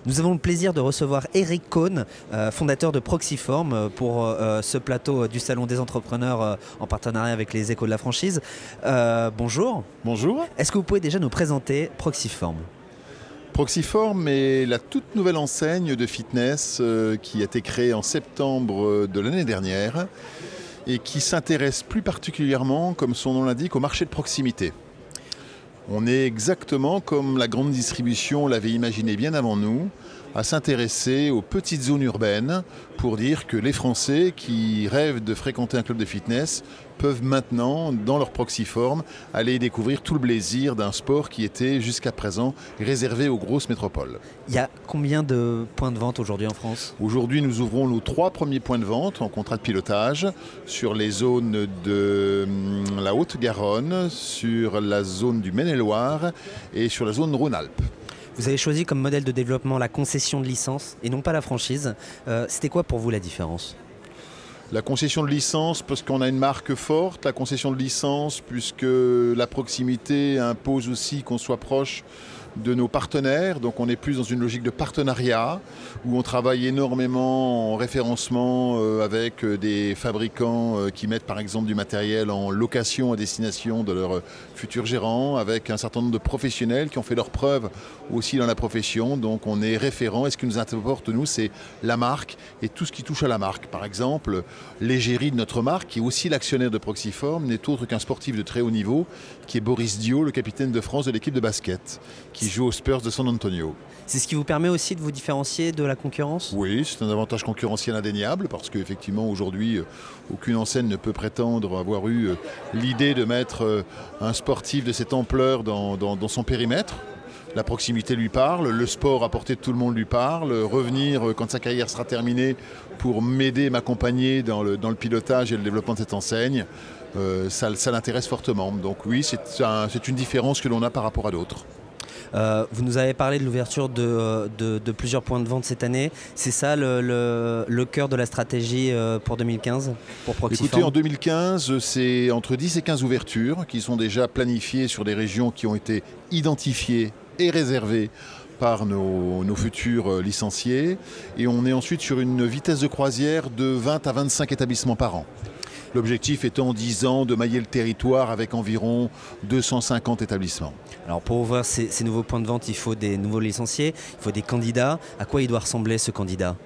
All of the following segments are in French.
Nous avons le plaisir de recevoir Eric Kohn, fondateur de Proxiform, pour ce plateau du Salon des entrepreneurs en partenariat avec les Échos de la franchise. Bonjour. Bonjour. Est-ce que vous pouvez déjà nous présenter Proxiform ? Proxiform est la toute nouvelle enseigne de fitness qui a été créée en septembre de l'année dernière et qui s'intéresse plus particulièrement, comme son nom l'indique, au marché de proximité. On est exactement comme la grande distribution l'avait imaginé bien avant nous, à s'intéresser aux petites zones urbaines pour dire que les Français qui rêvent de fréquenter un club de fitness peuvent maintenant, dans leur Proxiform, aller découvrir tout le plaisir d'un sport qui était jusqu'à présent réservé aux grosses métropoles. Il y a combien de points de vente aujourd'hui en France ? Aujourd'hui, nous ouvrons nos 3 premiers points de vente en contrat de pilotage sur les zones de la Haute-Garonne, sur la zone du Maine-et-Loire et sur la zone Rhône-Alpes. Vous avez choisi comme modèle de développement la concession de licence et non pas la franchise. C'était quoi pour vous la différence ? La concession de licence parce qu'on a une marque forte, la concession de licence puisque la proximité impose aussi qu'on soit proche de nos partenaires, donc on est plus dans une logique de partenariat où on travaille énormément en référencement avec des fabricants qui mettent par exemple du matériel en location à destination de leurs futurs gérants, avec un certain nombre de professionnels qui ont fait leurs preuves aussi dans la profession, donc on est référent et ce qui nous importe nous c'est la marque et tout ce qui touche à la marque. Par exemple, l'égérie de notre marque, qui est aussi l'actionnaire de Proxiform, n'est autre qu'un sportif de très haut niveau qui est Boris Dio, le capitaine de France de l'équipe de basket, qui joue aux Spurs de San Antonio. C'est ce qui vous permet aussi de vous différencier de la concurrence ? Oui, c'est un avantage concurrentiel indéniable parce qu'effectivement aujourd'hui, aucune enseigne ne peut prétendre avoir eu l'idée de mettre un sportif de cette ampleur dans son périmètre. La proximité lui parle, le sport à portée de tout le monde lui parle, revenir quand sa carrière sera terminée pour m'aider, m'accompagner dans le pilotage et le développement de cette enseigne, ça l'intéresse fortement. Donc oui, c'est une différence que l'on a par rapport à d'autres. Vous nous avez parlé de l'ouverture de plusieurs points de vente cette année. C'est ça le cœur de la stratégie pour 2015 pour Proxiform ? Écoutez, en 2015, c'est entre 10 et 15 ouvertures qui sont déjà planifiées sur des régions qui ont été identifiées et réservées par nos futurs licenciés. Et on est ensuite sur une vitesse de croisière de 20 à 25 établissements par an. L'objectif étant en 10 ans de mailler le territoire avec environ 250 établissements. Alors pour ouvrir ces nouveaux points de vente, il faut des nouveaux licenciés, il faut des candidats. À quoi il doit ressembler ce candidat ?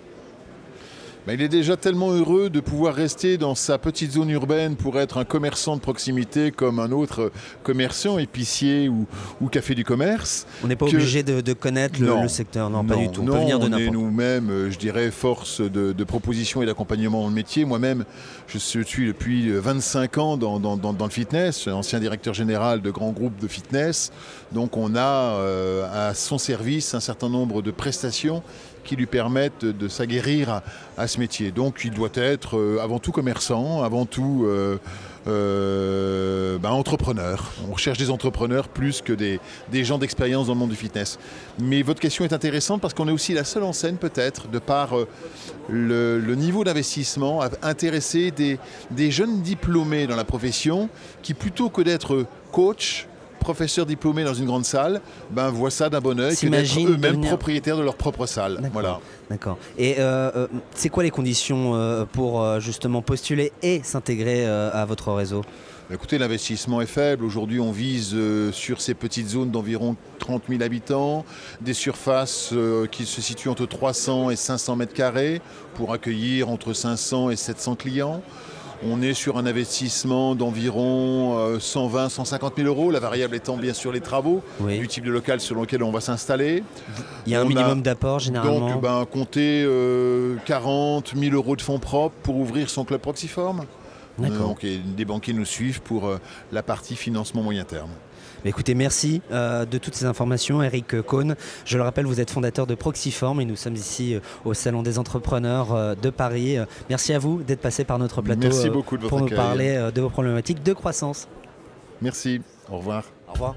Il est déjà tellement heureux de pouvoir rester dans sa petite zone urbaine pour être un commerçant de proximité comme un autre commerçant, épicier ou café du commerce. On n'est pas obligé de connaître le secteur, non, pas du tout. On peut venir de n'importe où. On est nous-mêmes, je dirais, force de proposition et d'accompagnement dans le métier. Moi-même, je suis depuis 25 ans dans le fitness, ancien directeur général de grands groupes de fitness. Donc on a à son service un certain nombre de prestations qui lui permettent de s'aguerrir à ce métier. Donc il doit être avant tout commerçant, avant tout entrepreneur. On recherche des entrepreneurs plus que des gens d'expérience dans le monde du fitness. Mais votre question est intéressante parce qu'on est aussi la seule enseigne peut-être, de par le niveau d'investissement, à intéresser des jeunes diplômés dans la profession qui, plutôt que d'être coach, professeurs diplômés dans une grande salle, voient ça d'un bon oeil que d'être eux-mêmes propriétaires de leur propre salle. Voilà. D'accord. Et c'est quoi les conditions pour justement postuler et s'intégrer à votre réseau ? Écoutez, l'investissement est faible. Aujourd'hui, on vise sur ces petites zones d'environ 30 000 habitants, des surfaces qui se situent entre 300 et 500 mètres carrés pour accueillir entre 500 et 700 clients. On est sur un investissement d'environ 120 000 150 000 euros, la variable étant bien sûr les travaux, du type de local sur lequel on va s'installer. Il y a un minimum d'apport généralement. Donc compter 40 000 euros de fonds propres pour ouvrir son club Proxiform. Donc des banquiers nous suivent pour la partie financement moyen terme. Écoutez, merci de toutes ces informations, Eric Kohn. Je le rappelle, vous êtes fondateur de Proxiform et nous sommes ici au Salon des entrepreneurs de Paris. Merci à vous d'être passé par notre plateau merci beaucoup de votre pour nous accueil. parler de vos problématiques de croissance. Merci, au revoir. Au revoir.